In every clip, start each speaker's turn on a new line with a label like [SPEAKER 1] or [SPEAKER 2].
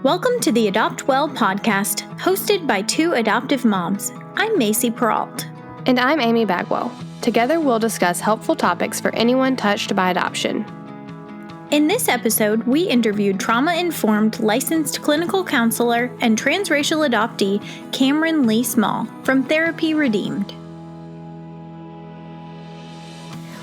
[SPEAKER 1] Welcome to the Adopt Well podcast, hosted by two adoptive moms. I'm Macy Peralt.
[SPEAKER 2] And I'm Amy Bagwell. Together we'll discuss helpful topics for anyone touched by adoption.
[SPEAKER 1] In this episode, we interviewed trauma-informed licensed clinical counselor and transracial adoptee Cameron Lee Small from Therapy Redeemed.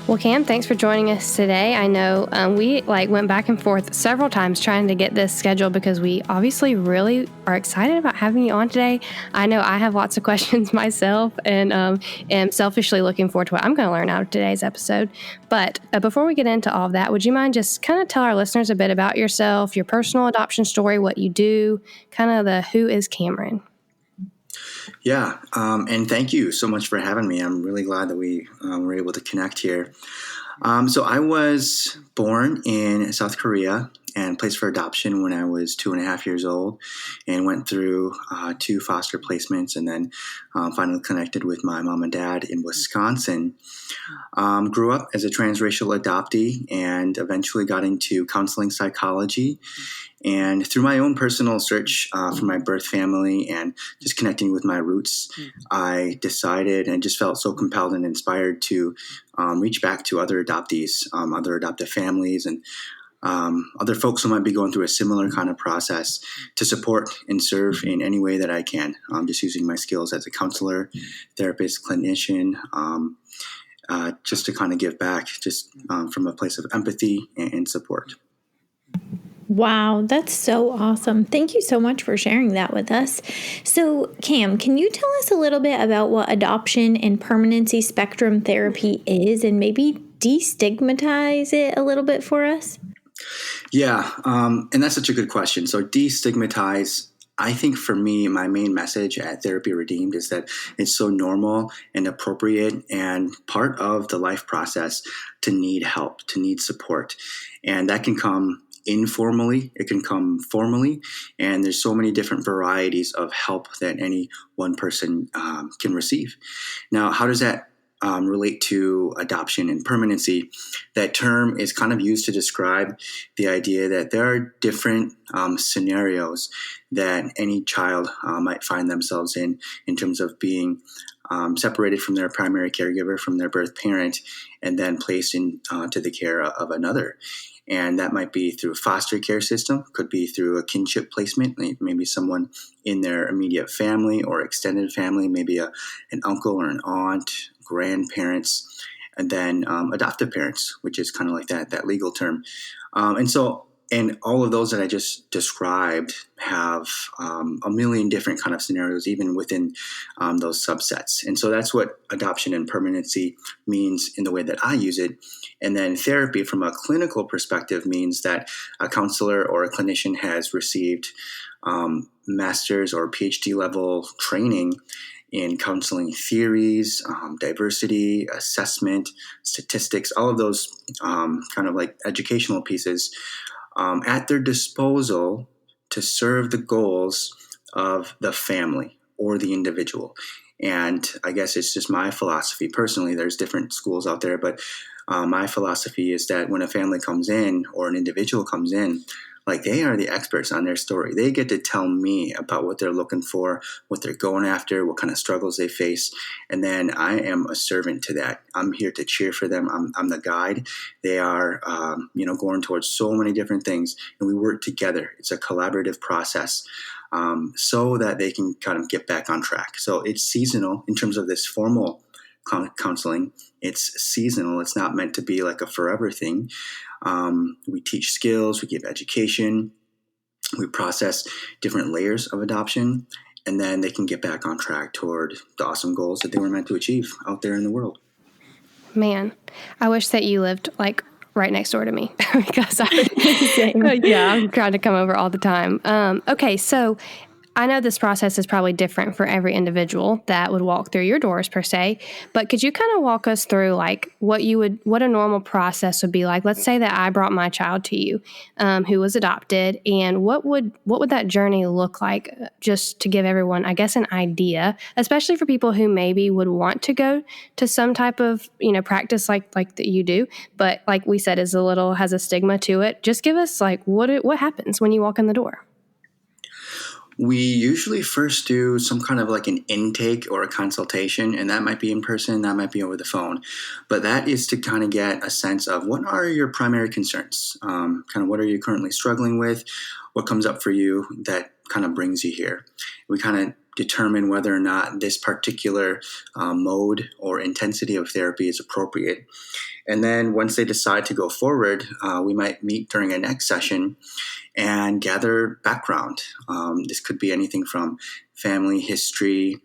[SPEAKER 2] Well, Cam, thanks for joining us today. I know we went back and forth several times trying to get this scheduled because we obviously really are excited about having you on today. I know I have lots of questions myself and am selfishly looking forward to what I'm going to learn out of today's episode. But before we get into all of that, would you mind just kind of tell our listeners a bit about yourself, your personal adoption story, what you do, kind of the who is Cameron?
[SPEAKER 3] Yeah, and thank you so much for having me. I'm really glad that we were able to connect here. So I was born in South Korea and placed for adoption when I was 2.5 years old, and went through 2 foster placements, and then finally connected with my mom and dad in Wisconsin. Grew up as a transracial adoptee and eventually got into counseling psychology. And through my own personal search for my birth family and just connecting with my roots, I decided and just felt so compelled and inspired to reach back to other adoptees, other adoptive families, and other folks who might be going through a similar kind of process to support and serve in any way that I can, just using my skills as a counselor, therapist, clinician, just to kind of give back just from a place of empathy and support.
[SPEAKER 1] Wow, that's so awesome. Thank you so much for sharing that with us. So, Cam, can you tell us a little bit about what adoption and permanency spectrum therapy is and maybe destigmatize it a little bit for us?
[SPEAKER 3] Yeah, and that's such a good question. So destigmatize, I think for me, my main message at Therapy Redeemed is that it's so normal and appropriate and part of the life process to need help, to need support. And that can come informally, it can come formally, and there's so many different varieties of help that any one person can receive. Now, how does that relate to adoption and permanency? That term is kind of used to describe the idea that there are different scenarios that any child might find themselves in terms of being separated from their primary caregiver, from their birth parent, and then placed into the care of another. And that might be through a foster care system, could be through a kinship placement, maybe someone in their immediate family or extended family, maybe an uncle or an aunt, grandparents, and then adoptive parents, which is kind of like that legal term. And all of those that I just described have a million different kind of scenarios, even within those subsets. And so that's what adoption and permanency means in the way that I use it. And then therapy from a clinical perspective means that a counselor or a clinician has received master's or PhD level training in counseling theories, diversity, assessment, statistics, all of those kind of like educational pieces at their disposal to serve the goals of the family or the individual. And I guess it's just my philosophy personally. There's different schools out there, but my philosophy is that when a family comes in or an individual comes in, like they are the experts on their story. They get to tell me about what they're looking for, what they're going after, what kind of struggles they face. And then I am a servant to that. I'm here to cheer for them. I'm the guide. They are, going towards so many different things, and we work together. It's a collaborative process so that they can kind of get back on track. So it's seasonal in terms of this formal counseling. It's seasonal. It's not meant to be like a forever thing. We teach skills, we give education, we process different layers of adoption, and then they can get back on track toward the awesome goals that they were meant to achieve out there in the world.
[SPEAKER 2] Man, I wish that you lived right next door to me because I'm trying to come over all the time. Okay, so I know this process is probably different for every individual that would walk through your doors per se, but could you kind of walk us through what a normal process would be like? Let's say that I brought my child to you, who was adopted, and what would that journey look like? Just to give everyone, I guess, an idea, especially for people who maybe would want to go to some type of practice like that you do, but like we said, has a stigma to it. Just give us what happens when you walk in the door.
[SPEAKER 3] We usually first do some kind of like an intake or a consultation, and that might be in person, that might be over the phone. But that is to kind of get a sense of what are your primary concerns? Kind of what are you currently struggling with? What comes up for you that kind of brings you here? We kind of determine whether or not this particular mode or intensity of therapy is appropriate. And then once they decide to go forward, we might meet during a next session and gather background. This could be anything from family history,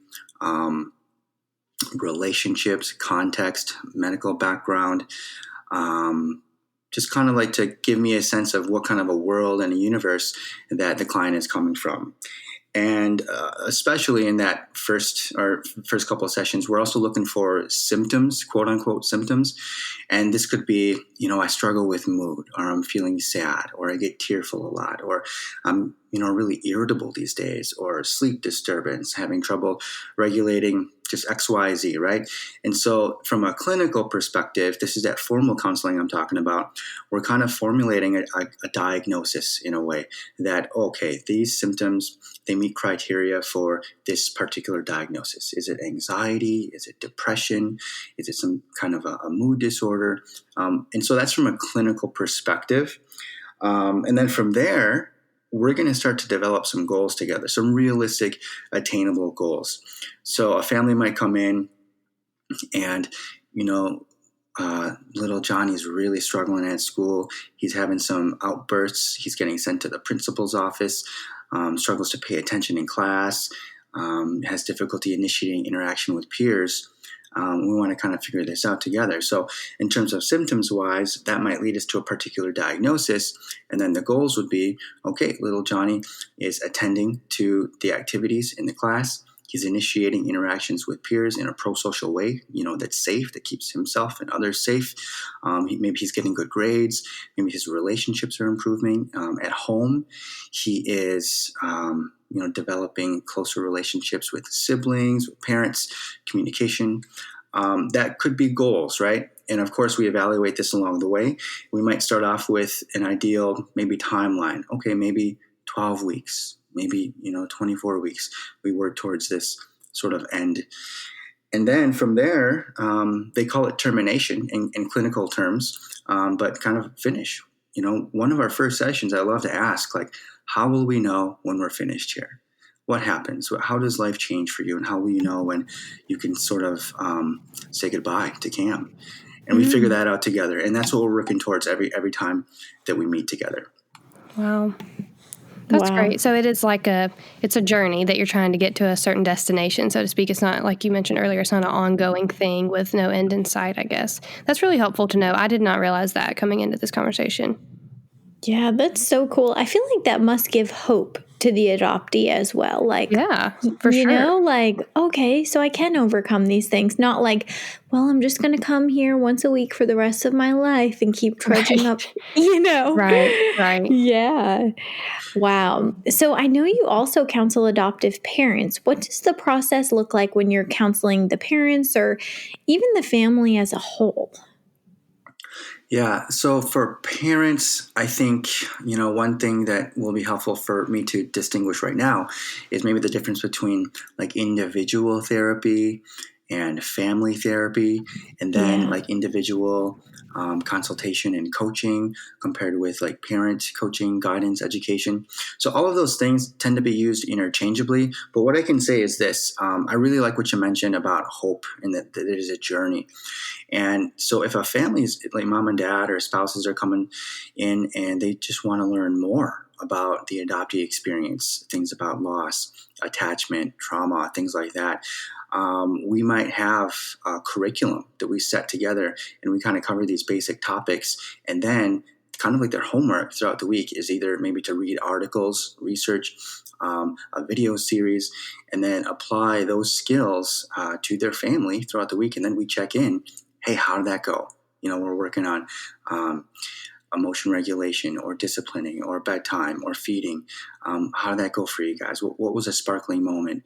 [SPEAKER 3] relationships, context, medical background, just kind of like to give me a sense of what kind of a world and a universe that the client is coming from. And especially in that first couple of sessions, we're also looking for symptoms, quote unquote symptoms. And this could be, I struggle with mood, or I'm feeling sad, or I get tearful a lot, or I'm, really irritable these days, or sleep disturbance, having trouble regulating just X, Y, Z, right? And so from a clinical perspective, this is that formal counseling I'm talking about. We're kind of formulating a diagnosis in a way that, okay, these symptoms, they meet criteria for this particular diagnosis. Is it anxiety? Is it depression? Is it some kind of a mood disorder? And so that's from a clinical perspective. And then from there, we're going to start to develop some goals together, some realistic, attainable goals. So a family might come in and, little Johnny's really struggling at school. He's having some outbursts. He's getting sent to the principal's office, struggles to pay attention in class, has difficulty initiating interaction with peers. We want to kind of figure this out together. So in terms of symptoms wise, that might lead us to a particular diagnosis. And then the goals would be, okay, little Johnny is attending to the activities in the class. He's initiating interactions with peers in a pro-social way, that's safe, that keeps himself and others safe. Maybe he's getting good grades. Maybe his relationships are improving. At home, he is developing closer relationships with siblings, with parents, communication. That could be goals, right? And of course, we evaluate this along the way. We might start off with an ideal, maybe timeline. Okay, maybe 12 weeks, maybe, 24 weeks. We work towards this sort of end. And then from there, they call it termination in clinical terms, but kind of finish. One of our first sessions, I love to ask, like, how will we know when we're finished here? What happens? How does life change for you? And how will you know when you can sort of say goodbye to Cam? And we figure that out together. And that's what we're working towards every time that we meet together.
[SPEAKER 2] Wow. That's great. So it is it's a journey that you're trying to get to a certain destination, so to speak. It's not, like you mentioned earlier, it's not an ongoing thing with no end in sight, I guess. That's really helpful to know. I did not realize that coming into this conversation.
[SPEAKER 1] Yeah, that's so cool. I feel like that must give hope to the adoptee as well. Like,
[SPEAKER 2] yeah, for sure.
[SPEAKER 1] Okay, so I can overcome these things. Not like, well, I'm just going to come here once a week for the rest of my life and keep trudging up,
[SPEAKER 2] Right.
[SPEAKER 1] Yeah. Wow. So I know you also counsel adoptive parents. What does the process look like when you're counseling the parents or even the family as a whole?
[SPEAKER 3] Yeah. So for parents, I think, one thing that will be helpful for me to distinguish right now is maybe the difference between like individual therapy and family therapy, and then like individual consultation and coaching compared with like parent coaching, guidance, education. So all of those things tend to be used interchangeably. But what I can say is this, I really like what you mentioned about hope and that it is a journey. And so if a family's like mom and dad or spouses are coming in and they just want to learn more about the adoptee experience, things about loss, attachment, trauma, things like that, we might have a curriculum that we set together and we kind of cover these basic topics. And then kind of like their homework throughout the week is either maybe to read articles, research, a video series, and then apply those skills to their family throughout the week. And then we check in. Hey, how did that go? We're working on emotion regulation or disciplining or bedtime or feeding. How did that go for you guys? What was a sparkling moment?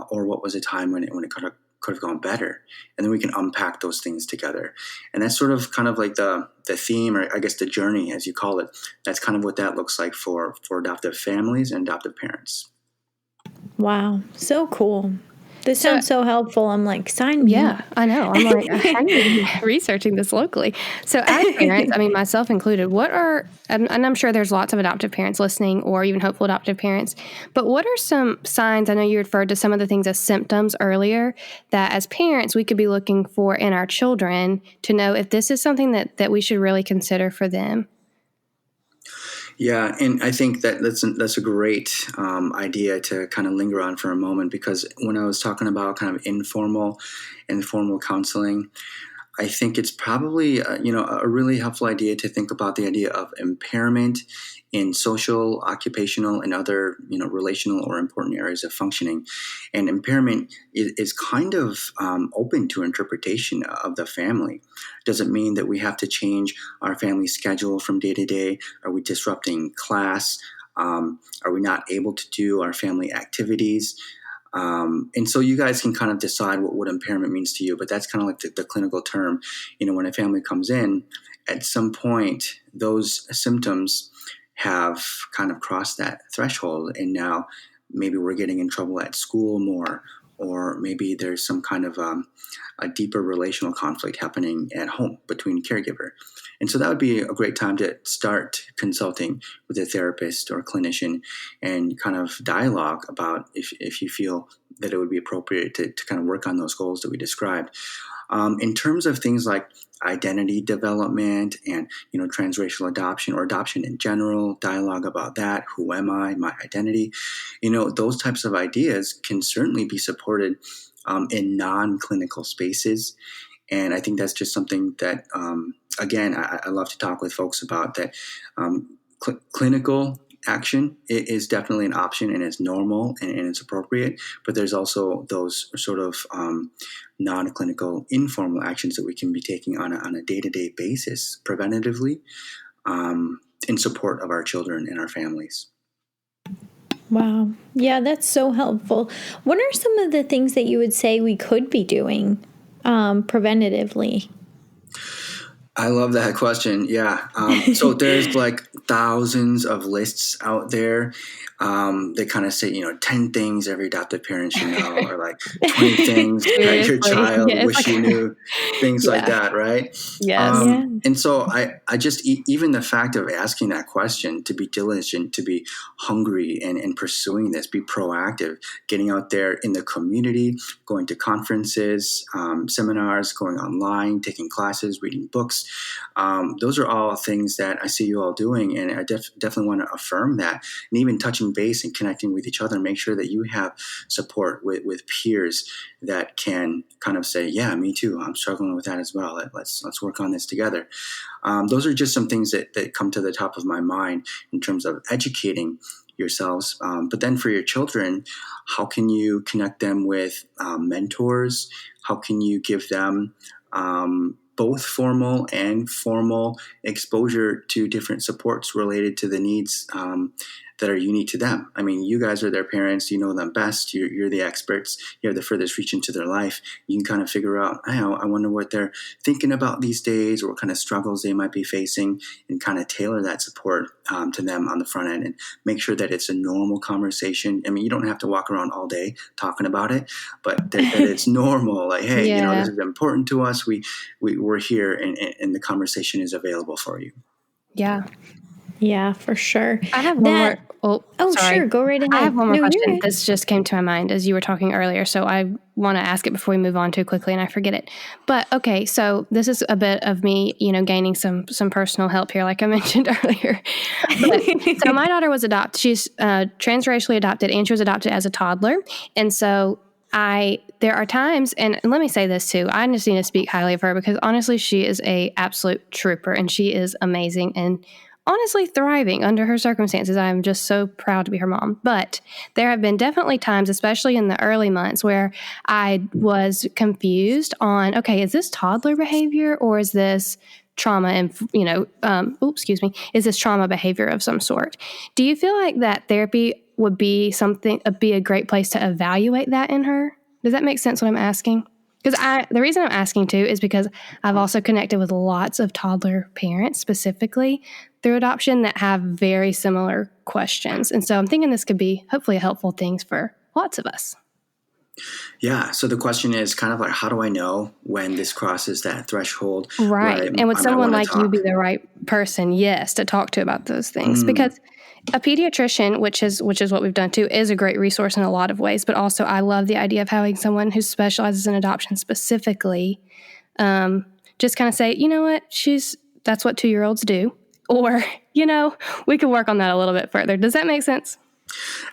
[SPEAKER 3] Or what was a time when it could have gone better? And then we can unpack those things together. And that's sort of kind of like the theme, or I guess the journey, as you call it. That's kind of what that looks like for adoptive families and adoptive parents.
[SPEAKER 1] Wow. So cool. This sounds so helpful. I'm like, sign me up.
[SPEAKER 2] Yeah, I know. I'm like, I need to be researching this locally. So as parents, I mean, myself included, and I'm sure there's lots of adoptive parents listening or even hopeful adoptive parents, but what are some signs? I know you referred to some of the things as symptoms earlier that as parents, we could be looking for in our children to know if this is something that we should really consider for them.
[SPEAKER 3] Yeah, and I think that's a great idea to kind of linger on for a moment, because when I was talking about kind of informal and formal counseling, I think it's probably a really helpful idea to think about the idea of impairment in social, occupational, and other relational or important areas of functioning. And impairment is kind of open to interpretation of the family. Does it mean that we have to change our family schedule from day to day? Are we disrupting class? Are we not able to do our family activities? And so you guys can kind of decide what impairment means to you, but that's kind of like the clinical term. When a family comes in, at some point, those symptoms have kind of crossed that threshold, and now maybe we're getting in trouble at school more, or maybe there's some kind of a deeper relational conflict happening at home between caregiver. And so that would be a great time to start consulting with a therapist or a clinician and kind of dialogue about if you feel that it would be appropriate to kind of work on those goals that we described. In terms of things like identity development and transracial adoption or adoption in general, dialogue about that, who am I, my identity, those types of ideas can certainly be supported in non-clinical spaces. And I think that's just something that, again, I love to talk with folks about, that clinical action is definitely an option, and it's normal and it's appropriate. But there's also those sort of non-clinical informal actions that we can be taking on a day-to-day basis preventatively in support of our children and our families.
[SPEAKER 1] Wow. Yeah, that's so helpful. What are some of the things that you would say we could be doing preventatively?
[SPEAKER 3] I love that question. Yeah. So there's like thousands of lists out there. They kind of say, 10 things every adoptive parent should know, or like 20 things that your child wish you knew, things like that, right?
[SPEAKER 2] Yes.
[SPEAKER 3] And so I just, even the fact of asking that question, to be diligent, to be hungry and pursuing this, be proactive, getting out there in the community, going to conferences, seminars, going online, taking classes, reading books. Those are all things that I see you all doing, and I definitely want to affirm that. And even touching base and connecting with each other, make sure that you have support with peers that can kind of say, yeah, me too, I'm struggling with that as well. Let's work on this together. Those are just some things that come to the top of my mind in terms of educating yourselves. But then for your children, how can you connect them with mentors? How can you give them both formal and formal exposure to different supports related to the needs that are unique to them? I mean, you guys are their parents. You know them best. You're the experts. You have the furthest reach into their life. You can kind of figure out, I wonder what they're thinking about these days, or what kind of struggles they might be facing, and kind of tailor that support to them on the front end, and make sure that it's a normal conversation. I mean, you don't have to walk around all day talking about it, but that it's normal. Like, hey, this is important to us. We're here, and the conversation is available for you.
[SPEAKER 2] Yeah.
[SPEAKER 1] Yeah, for sure.
[SPEAKER 2] I have one more. Sorry.
[SPEAKER 1] Sure. Go right ahead.
[SPEAKER 2] I have one more question. This just came to my mind as you were talking earlier, so I want to ask it before we move on too quickly, and I forget it. But okay, so this is a bit of me, gaining some personal help here, like I mentioned earlier. So my daughter was adopted. She's transracially adopted, and she was adopted as a toddler, and so there are times, and let me say this too, I just need to speak highly of her, because honestly, she is a absolute trooper, and she is amazing and honestly thriving under her circumstances. I'm just so proud to be her mom. But there have been definitely times, especially in the early months, where I was confused on, okay, is this toddler behavior, or is this trauma and, is this trauma behavior of some sort? Do you feel like that therapy would be a great place to evaluate that in her? Does that make sense what I'm asking? Because the reason I'm asking too is because I've also connected with lots of toddler parents specifically through adoption that have very similar questions. And so I'm thinking this could be hopefully a helpful thing for lots of us.
[SPEAKER 3] Yeah. So the question is kind of like, how do I know when this crosses that threshold?
[SPEAKER 2] Right. And would
[SPEAKER 3] I might
[SPEAKER 2] someone
[SPEAKER 3] wanna
[SPEAKER 2] like you
[SPEAKER 3] talk?
[SPEAKER 2] be the right person, yes, to talk to about those things? Because a pediatrician, which is what we've done too, is a great resource in a lot of ways. But also, I love the idea of having someone who specializes in adoption specifically, just kind of say, you know what, that's what 2-year-olds do, or we can work on that a little bit further. Does that make sense?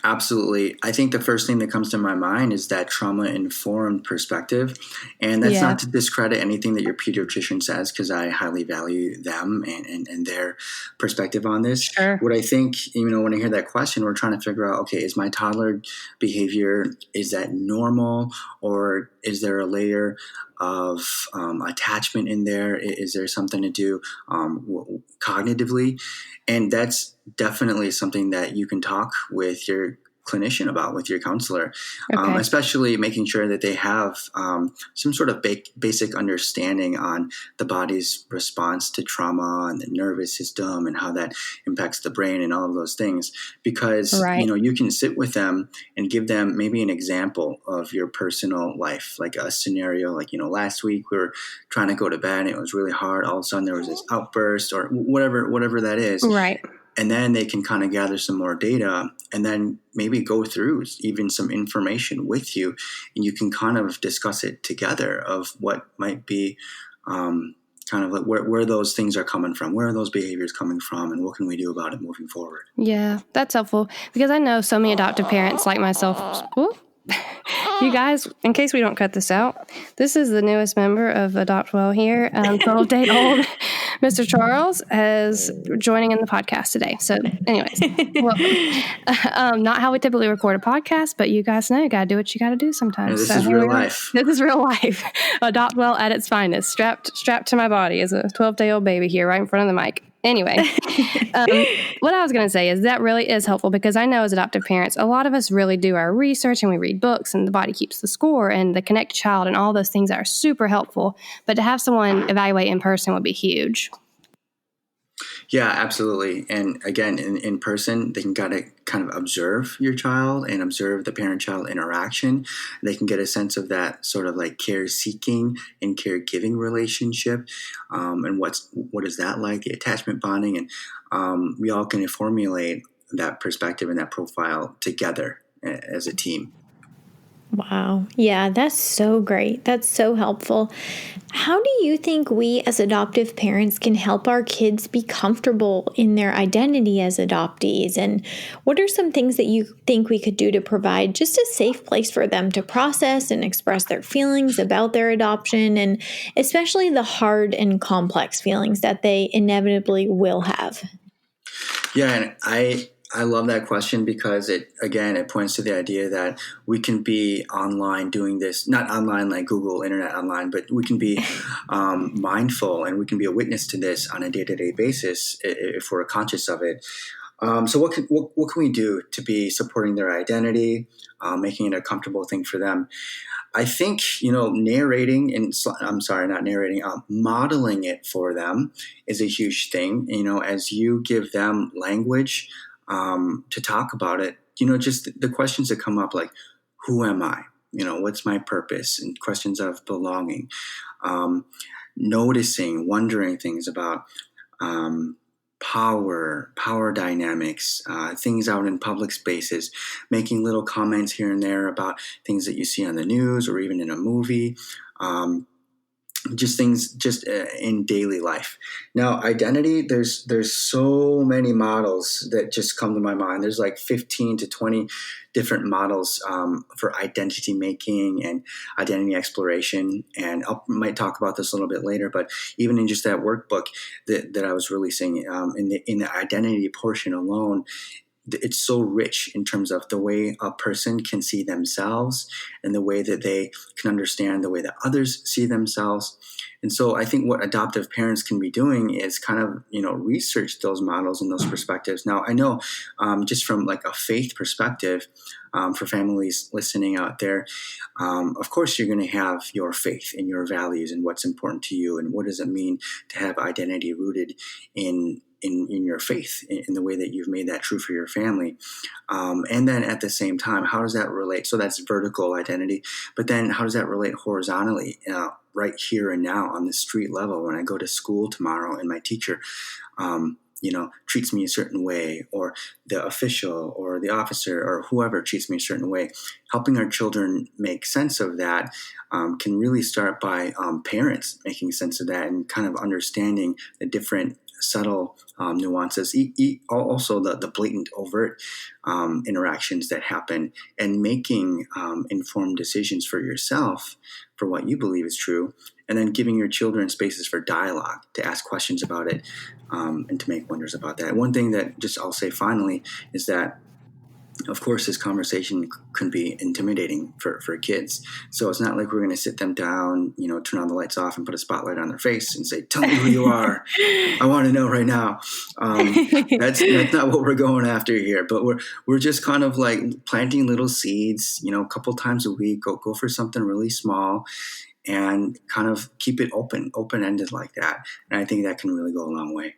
[SPEAKER 3] Absolutely. I think the first thing that comes to my mind is that trauma-informed perspective. And that's
[SPEAKER 2] Yeah.
[SPEAKER 3] not to discredit anything that your pediatrician says, because I highly value them and their perspective on this.
[SPEAKER 2] Sure.
[SPEAKER 3] What I think, when I hear that question, we're trying to figure out, okay, is my toddler behavior, is that normal, or is there a layer of attachment in there? Is there something to do cognitively? And that's definitely something that you can talk with your clinician about, with your counselor,
[SPEAKER 2] Okay.
[SPEAKER 3] especially making sure that they have some sort of basic understanding on the body's response to trauma and the nervous system and how that impacts the brain and all of those things. Because,
[SPEAKER 2] Right.
[SPEAKER 3] you can sit with them and give them maybe an example of your personal life, like a scenario, like, last week we were trying to go to bed and it was really hard. All of a sudden there was this outburst or whatever that is.
[SPEAKER 2] Right.
[SPEAKER 3] And then they can kind of gather some more data and then maybe go through even some information with you. And you can kind of discuss it together of what might be kind of like where those things are coming from, where are those behaviors coming from, and what can we do about it moving forward.
[SPEAKER 2] Yeah, that's helpful because I know so many adoptive parents like myself. You guys, in case we don't cut this out, this is the newest member of Adopt Well here. 12-day-old Mr. Charles is joining in the podcast today. So anyways, welcome. Not how we typically record a podcast, but you guys know you got to do what you got to do sometimes.
[SPEAKER 3] This is real life.
[SPEAKER 2] This is real life. Adopt Well at its finest. Strapped to my body as a 12-day-old baby here right in front of the mic. Anyway, what I was going to say is that really is helpful because I know as adoptive parents, a lot of us really do our research and we read books and the body keeps the score and the Connect Child and all those things that are super helpful. But to have someone evaluate in person would be huge.
[SPEAKER 3] Yeah, absolutely. And again, in person, they can kind of observe your child and observe the parent-child interaction. They can get a sense of that sort of like care-seeking and caregiving relationship, and what is that like, the attachment bonding, and we all can formulate that perspective and that profile together as a team.
[SPEAKER 1] Wow. Yeah, that's so great. That's so helpful. How do you think we as adoptive parents can help our kids be comfortable in their identity as adoptees? And what are some things that you think we could do to provide just a safe place for them to process and express their feelings about their adoption, and especially the hard and complex feelings that they inevitably will have?
[SPEAKER 3] Yeah, and I love that question because it points to the idea that we can be online doing this, not online like Google, internet online, but we can be mindful and we can be a witness to this on a day-to-day basis if we're conscious of it. So what can we do to be supporting their identity, making it a comfortable thing for them? I think, narrating and modeling it for them is a huge thing. As you give them language to talk about it, just the questions that come up, like, who am I? What's my purpose? And questions of belonging, noticing, wondering things about power dynamics, things out in public spaces, making little comments here and there about things that you see on the news or even in a movie. Just things in daily life. Now, identity, there's so many models that just come to my mind. There's like 15 to 20 different models for identity making and identity exploration. And I might talk about this a little bit later, but even in just that workbook that I was releasing in the identity portion alone, it's so rich in terms of the way a person can see themselves and the way that they can understand the way that others see themselves. And so I think what adoptive parents can be doing is kind of, research those models and those perspectives. Now, I know just from like a faith perspective, for families listening out there, of course, you're going to have your faith and your values and what's important to you and what does it mean to have identity rooted in in your faith, in the way that you've made that true for your family. And then at the same time, how does that relate? So that's vertical identity. But then how does that relate horizontally, right here and now on the street level when I go to school tomorrow and my teacher, treats me a certain way, or the official or the officer or whoever treats me a certain way? Helping our children make sense of that can really start by parents making sense of that and kind of understanding the different subtle nuances, also the blatant, overt interactions that happen, and making informed decisions for yourself for what you believe is true, and then giving your children spaces for dialogue, to ask questions about it, and to make wonders about that. One thing that just I'll say finally is that, of course, this conversation can be intimidating for kids. So it's not like we're going to sit them down, turn all the lights off and put a spotlight on their face and say, "Tell me who you are. I want to know right now." That's not what we're going after here. But we're just kind of like planting little seeds, a couple times a week. Go for something really small and kind of keep it open-ended like that. And I think that can really go a long way.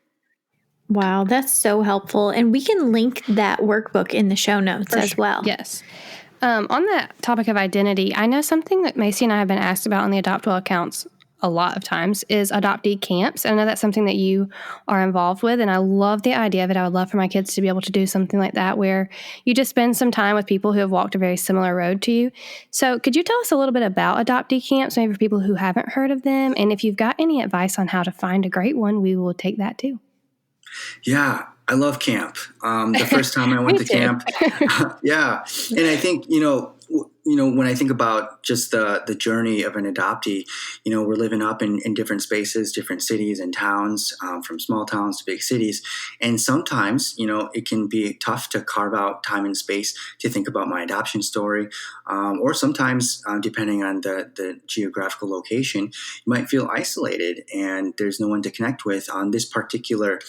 [SPEAKER 1] Wow, that's so helpful. And we can link that workbook in the show notes as well.
[SPEAKER 2] Yes. On that topic of identity, I know something that Macy and I have been asked about on the Adopt Well accounts a lot of times is adoptee camps. I know that's something that you are involved with, and I love the idea of it. I would love for my kids to be able to do something like that where you just spend some time with people who have walked a very similar road to you. So could you tell us a little bit about adoptee camps, maybe for people who haven't heard of them? And if you've got any advice on how to find a great one, we will take that too.
[SPEAKER 3] Yeah, I love camp. The first time I went to camp, yeah. And I think, when I think about just the journey of an adoptee, we're living up in different spaces, different cities and towns, from small towns to big cities. And sometimes, it can be tough to carve out time and space to think about my adoption story. Or sometimes, depending on the geographical location, you might feel isolated and there's no one to connect with on this particular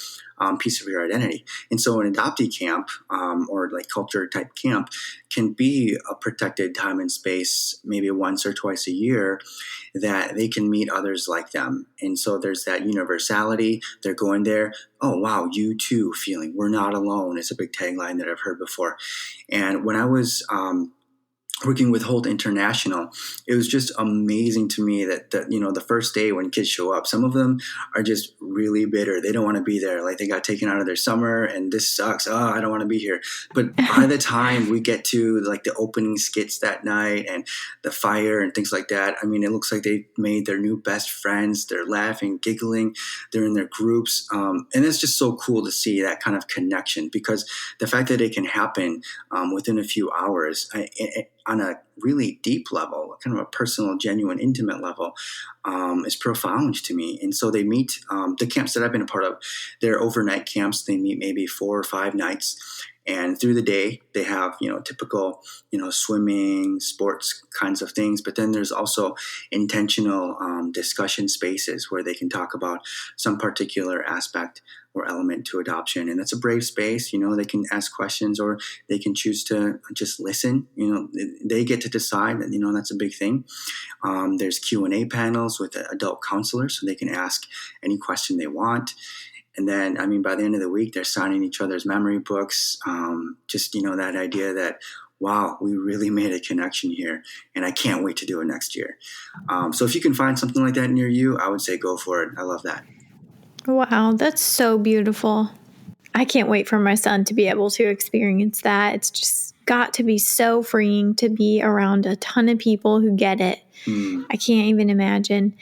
[SPEAKER 3] piece of your identity. And so an adoptee camp, or like culture type camp, can be a protected time and space, maybe once or twice a year, that they can meet others like them. And so there's that universality. They're going there. "Oh, wow, you too," feeling. "We're not alone." It's a big tagline that I've heard before. And when I was working with Holt International, it was just amazing to me that the first day when kids show up, some of them are just really bitter. They don't want to be there. Like they got taken out of their summer and this sucks. "Oh, I don't want to be here." But by the time we get to like the opening skits that night and the fire and things like that, I mean, it looks like they made their new best friends. They're laughing, giggling. They're in their groups. And it's just so cool to see that kind of connection, because the fact that it can happen within a few hours, on a really deep level, kind of a personal, genuine, intimate level, is profound to me. And so they meet, the camps that I've been a part of, they're overnight camps. They meet maybe 4 or 5 nights. And through the day, they have, typical, swimming, sports kinds of things. But then there's also intentional discussion spaces where they can talk about some particular aspect or element to adoption. And that's a brave space. They can ask questions or they can choose to just listen. They get to decide that, that's a big thing. There's Q&A panels with adult counselors, so they can ask any question they want. And then, by the end of the week, they're signing each other's memory books. That idea that, wow, we really made a connection here, and I can't wait to do it next year. So if you can find something like that near you, I would say go for it. I love that.
[SPEAKER 1] Wow, that's so beautiful. I can't wait for my son to be able to experience that. It's just got to be so freeing to be around a ton of people who get it. I can't even imagine.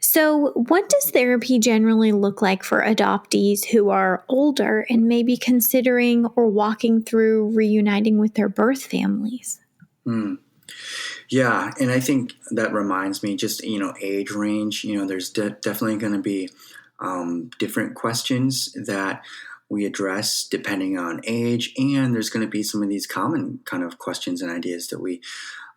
[SPEAKER 1] So what does therapy generally look like for adoptees who are older and maybe considering or walking through reuniting with their birth families?
[SPEAKER 3] Yeah, and I think that reminds me, just, age range, there's definitely going to be different questions that we address depending on age, and there's going to be some of these common kind of questions and ideas that we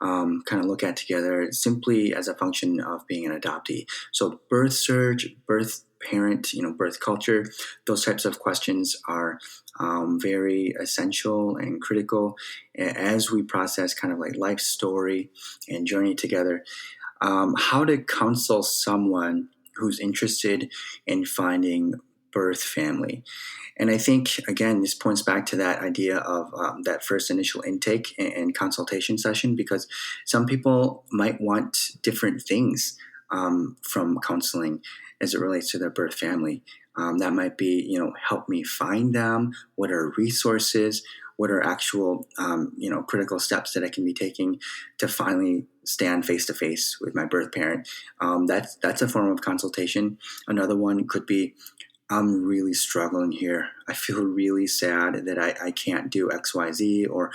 [SPEAKER 3] kind of look at together simply as a function of being an adoptee. So birth search, birth parent, birth culture, those types of questions are very essential and critical as we process kind of like life story and journey together. How to counsel someone who's interested in finding birth family. And I think, again, this points back to that idea of that first initial intake and consultation session, because some people might want different things from counseling as it relates to their birth family. That might be, help me find them. What are resources? What are actual, critical steps that I can be taking to finally stand face to face with my birth parent? That's a form of consultation. Another one could be, I'm really struggling here. I feel really sad that I can't do X, Y, Z, or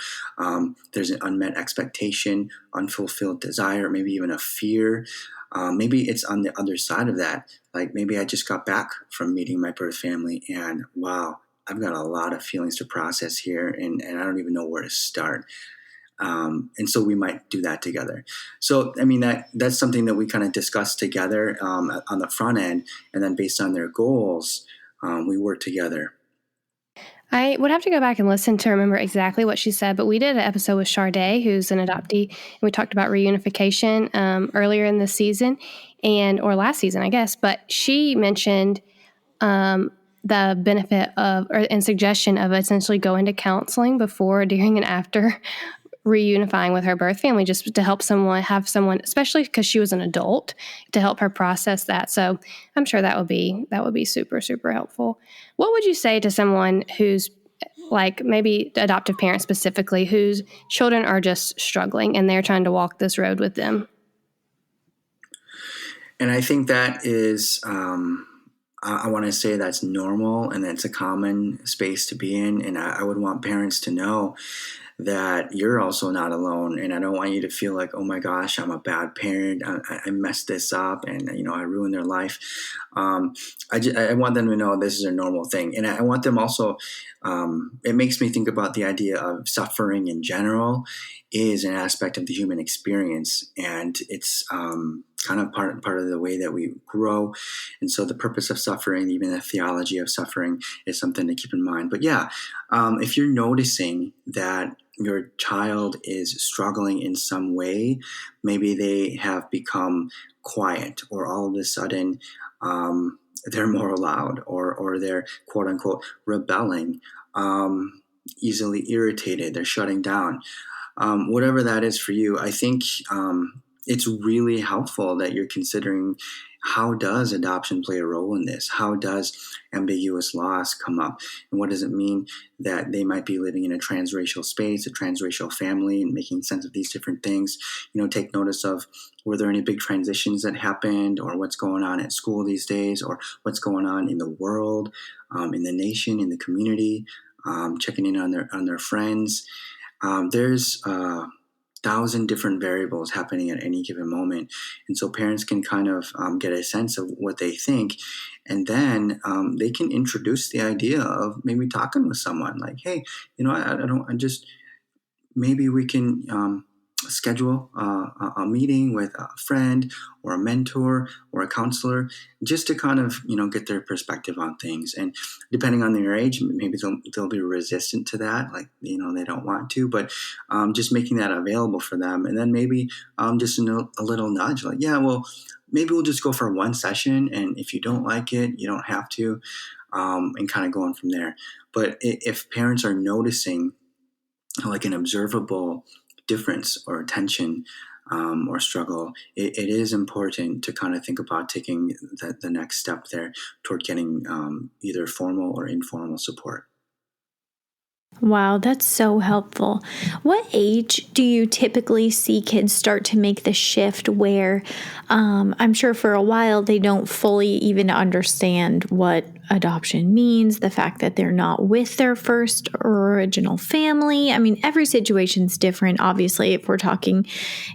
[SPEAKER 3] there's an unmet expectation, unfulfilled desire, maybe even a fear. Maybe it's on the other side of that. Like maybe I just got back from meeting my birth family and wow, I've got a lot of feelings to process here and I don't even know where to start. And so we might do that together. So, I mean, that's something that we kind of discuss together on the front end. And then based on their goals, we work together.
[SPEAKER 2] I would have to go back and listen to remember exactly what she said, but we did an episode with Sharday, who's an adoptee, and we talked about reunification earlier in the season or last season, I guess. But she mentioned the benefit of and suggestion of essentially going to counseling before, during, and after reunifying with her birth family, just to help have someone, especially because she was an adult, to help her process that. So I'm sure that would be super, super helpful. What would you say to someone who's like maybe the adoptive parent specifically, whose children are just struggling and they're trying to walk this road with them?
[SPEAKER 3] And I think that is, I want to say that's normal and that's a common space to be in. And I would want parents to know that you're also not alone. And I don't want you to feel like, oh my gosh, I'm a bad parent. I messed this up and, I ruined their life. I want them to know this is a normal thing. And I want them also, it makes me think about the idea of suffering in general is an aspect of the human experience. And it's kind of part of the way that we grow. And so the purpose of suffering, even the theology of suffering, is something to keep in mind. But yeah, if you're noticing that your child is struggling in some way, maybe they have become quiet, or all of a sudden they're more loud, or they're quote unquote rebelling, easily irritated, they're shutting down. Whatever that is for you, I think it's really helpful that you're considering, how does adoption play a role in this? How does ambiguous loss come up? And what does it mean that they might be living in a transracial space, a transracial family, and making sense of these different things? Take notice of, were there any big transitions that happened, or what's going on at school these days, or what's going on in the world, in the nation, in the community, checking in on their friends. There's 1,000 different variables happening at any given moment. And so parents can kind of get a sense of what they think. And then they can introduce the idea of maybe talking with someone like, hey, maybe we can schedule a meeting with a friend or a mentor or a counselor, just to kind of, get their perspective on things. And depending on their age, maybe they'll be resistant to that. Like, they don't want to, but just making that available for them. And then maybe just a little nudge, like, yeah, well, maybe we'll just go for one session. And if you don't like it, you don't have to, and kind of going from there. But if parents are noticing like an observable difference or tension or struggle, it is important to kind of think about taking the next step there toward getting either formal or informal support.
[SPEAKER 1] Wow, that's so helpful. What age do you typically see kids start to make the shift where I'm sure for a while they don't fully even understand what adoption means, the fact that they're not with their first original family? I mean, every situation's different, obviously, if we're talking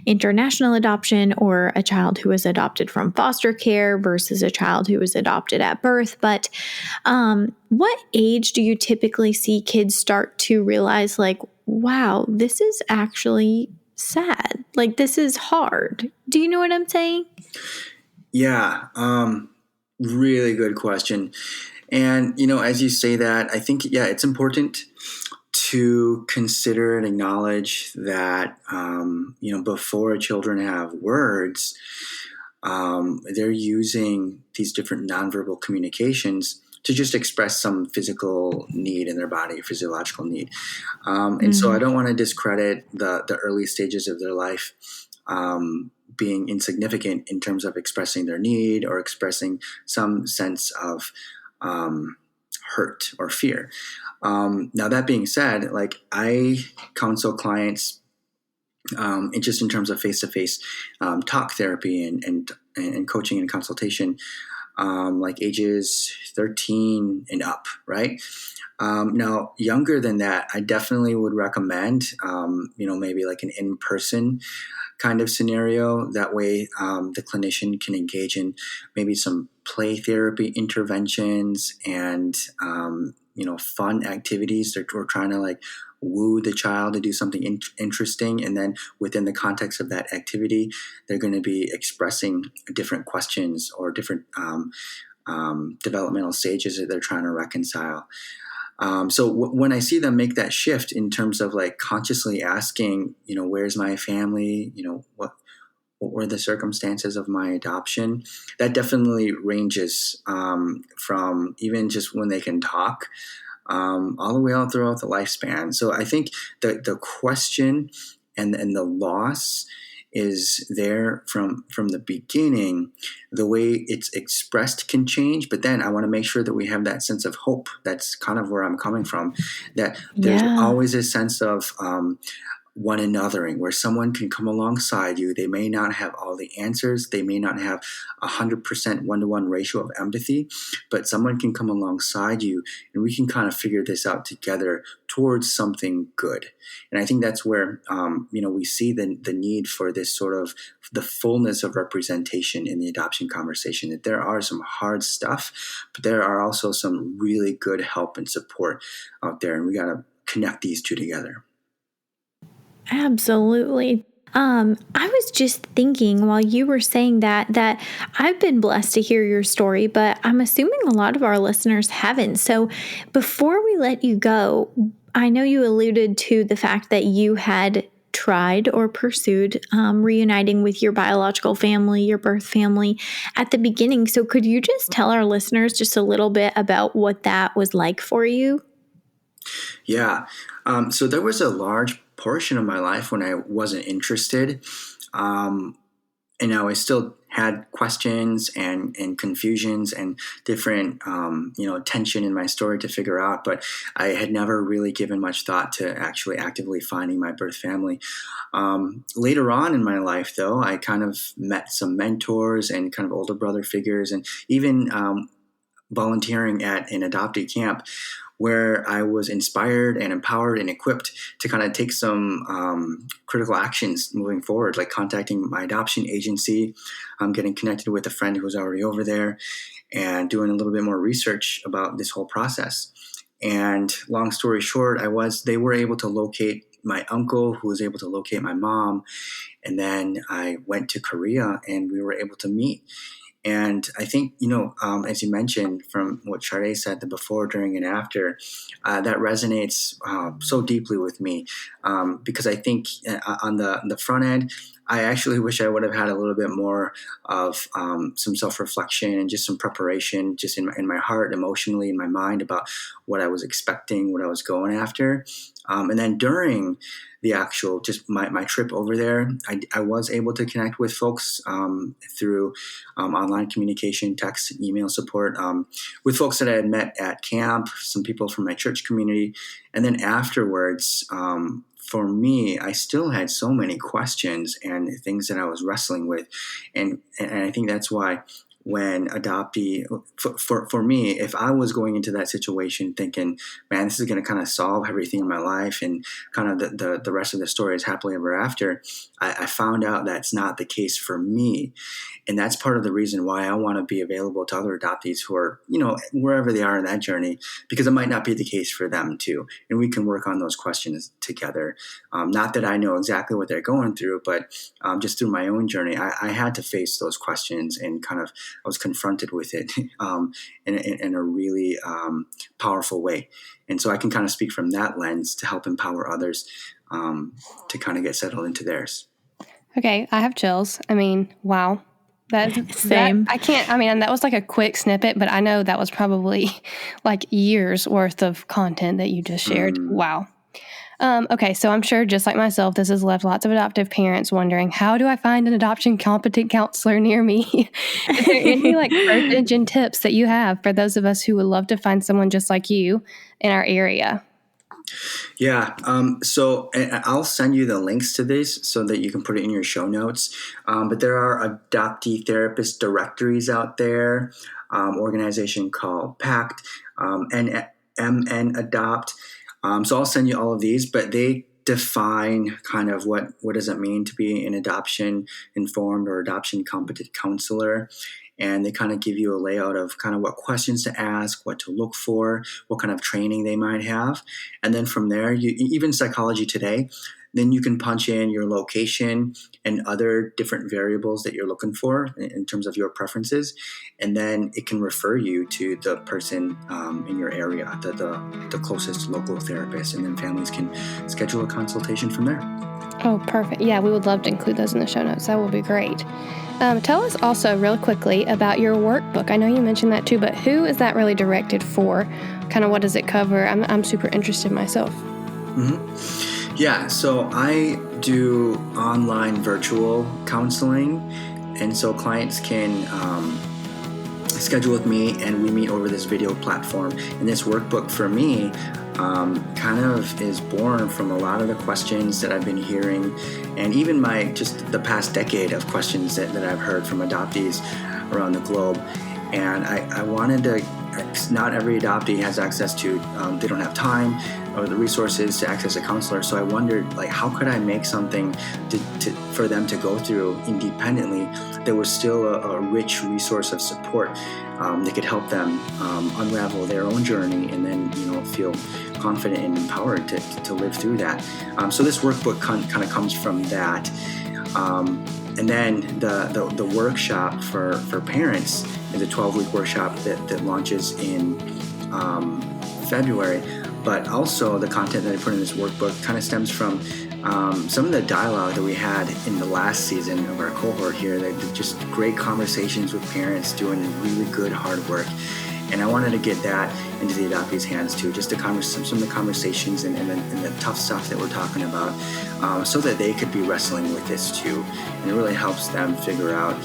[SPEAKER 1] international adoption or a child who was adopted from foster care versus a child who was adopted at birth. But what age do you typically see kids start to realize, like, wow, this is actually sad. Like, this is hard. Do you know what I'm saying?
[SPEAKER 3] Yeah. Really good question. And, as you say that, I think, it's important to consider and acknowledge that, before children have words, they're using these different nonverbal communications to just express some physical need in their body, physiological need. And so I don't want to discredit the early stages of their life being insignificant in terms of expressing their need or expressing some sense of hurt or fear. Now, that being said, like I counsel clients just in terms of face-to-face talk therapy and coaching and consultation, like ages 13 and up, right? Now, younger than that, I definitely would recommend, maybe like an in-person kind of scenario. That way, the clinician can engage in maybe some play therapy interventions and, fun activities. We're trying to like woo the child to do something interesting. And then within the context of that activity, they're going to be expressing different questions or different developmental stages that they're trying to reconcile. So when I see them make that shift in terms of like consciously asking, where's my family? What were the circumstances of my adoption? That definitely ranges from even just when they can talk all the way out throughout the lifespan. So I think the question and the loss is there from the beginning. The way it's expressed can change, but then I want to make sure that we have that sense of hope. That's kind of where I'm coming from, that there's always a sense of one anothering, where someone can come alongside you. They may not have all the answers. They may not have 100% one-to-one ratio of empathy, but someone can come alongside you and we can kind of figure this out together towards something good. And I think that's where, we see the need for this sort of the fullness of representation in the adoption conversation, that there are some hard stuff, but there are also some really good help and support out there. And we got to connect these two together.
[SPEAKER 1] Absolutely. I was just thinking while you were saying that I've been blessed to hear your story, but I'm assuming a lot of our listeners haven't. So before we let you go, I know you alluded to the fact that you had tried or pursued reuniting with your biological family, your birth family at the beginning. So could you just tell our listeners just a little bit about what that was like for you?
[SPEAKER 3] Yeah. So there was a large portion of my life when I wasn't interested. I still had questions and confusions and different, tension in my story to figure out, but I had never really given much thought to actually actively finding my birth family. Later on in my life, though, I kind of met some mentors and kind of older brother figures, and even volunteering at an adoptee camp, where I was inspired and empowered and equipped to kind of take some critical actions moving forward, like contacting my adoption agency, getting connected with a friend who was already over there, and doing a little bit more research about this whole process. And long story short, they were able to locate my uncle, who was able to locate my mom. And then I went to Korea and we were able to meet. And I think, as you mentioned from what Sade said, the before, during, and after, that resonates so deeply with me, because I think on the front end, I actually wish I would have had a little bit more of some self-reflection and just some preparation just in my heart, emotionally, in my mind, about what I was expecting, what I was going after. And then during the actual, just my trip over there, I was able to connect with folks through online communication, text, email support, with folks that I had met at camp, some people from my church community. And then afterwards, for me, I still had so many questions and things that I was wrestling with. And I think that's why when adoptee, for me, if I was going into that situation thinking, man, this is going to kind of solve everything in my life and kind of the rest of the story is happily ever after, I found out that's not the case for me. And that's part of the reason why I want to be available to other adoptees who are, wherever they are in that journey, because it might not be the case for them too. And we can work on those questions together. Not that I know exactly what they're going through, but just through my own journey, I had to face those questions and kind of, I was confronted with it in a really powerful way. And so I can kind of speak from that lens to help empower others to kind of get settled into theirs.
[SPEAKER 2] Okay, I have chills. I mean, wow.
[SPEAKER 1] Same.
[SPEAKER 2] I can't, I mean, that was like a quick snippet, but I know that was probably like years worth of content that you just shared. Wow. Okay, so I'm sure, just like myself, this has left lots of adoptive parents wondering, how do I find an adoption competent counselor near me? Is there any like search engine tips that you have for those of us who would love to find someone just like you in our area?
[SPEAKER 3] Yeah. So I'll send you the links to this so that you can put it in your show notes. But there are adoptee therapist directories out there, organization called PACT, MN Adopt. So I'll send you all of these, but they define kind of what does it mean to be an adoption informed or adoption competent counselor. And they kind of give you a layout of kind of what questions to ask, what to look for, what kind of training they might have. And then from there, even Psychology Today, then you can punch in your location and other different variables that you're looking for in terms of your preferences. And then it can refer you to the person in your area, the closest local therapist. And then families can schedule a consultation from there.
[SPEAKER 2] Oh, perfect. Yeah, we would love to include those in the show notes. That will be great. Tell us also real quickly about your workbook. I know you mentioned that too, but who is that really directed for? Kind of what does it cover? I'm super interested myself.
[SPEAKER 3] Mm-hmm. Yeah, so I do online virtual counseling, and so clients can schedule with me, and we meet over this video platform. And this workbook for me kind of is born from a lot of the questions that I've been hearing, and even the past decade of questions that I've heard from adoptees around the globe. And I wanted to, not every adoptee has access to, they don't have time or the resources to access a counselor. So I wondered, like, how could I make something for them to go through independently that was still a rich resource of support that could help them unravel their own journey and then, feel confident and empowered to live through that. So this workbook kind of comes from that. And then the workshop for parents is a 12-week workshop that launches in February. But also the content that I put in this workbook kind of stems from some of the dialogue that we had in the last season of our cohort here. They're just great conversations with parents doing really good hard work. And I wanted to get that into the adoptees' hands too, just some of the conversations and the tough stuff that we're talking about, so that they could be wrestling with this too. And it really helps them figure out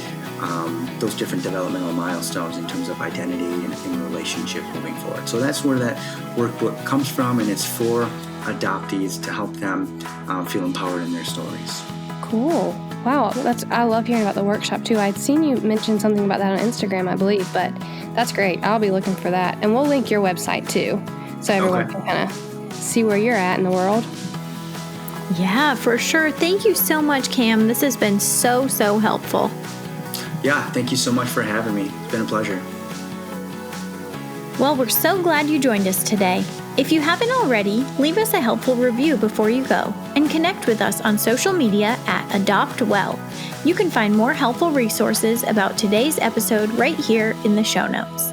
[SPEAKER 3] those different developmental milestones in terms of identity and relationship moving forward. So that's where that workbook comes from, and it's for adoptees to help them feel empowered in their stories.
[SPEAKER 2] Cool. Wow, I love hearing about the workshop too. I'd seen you mention something about that on Instagram, I believe, but that's great. I'll be looking for that. And we'll link your website too, so everyone can kind of see where you're at in the world.
[SPEAKER 1] Yeah, for sure. Thank you so much, Cam. This has been so helpful.
[SPEAKER 3] Yeah, thank you so much for having me. It's been a pleasure.
[SPEAKER 1] Well, we're so glad you joined us today. If you haven't already, leave us a helpful review before you go, and connect with us on social media at AdoptWell. You can find more helpful resources about today's episode right here in the show notes.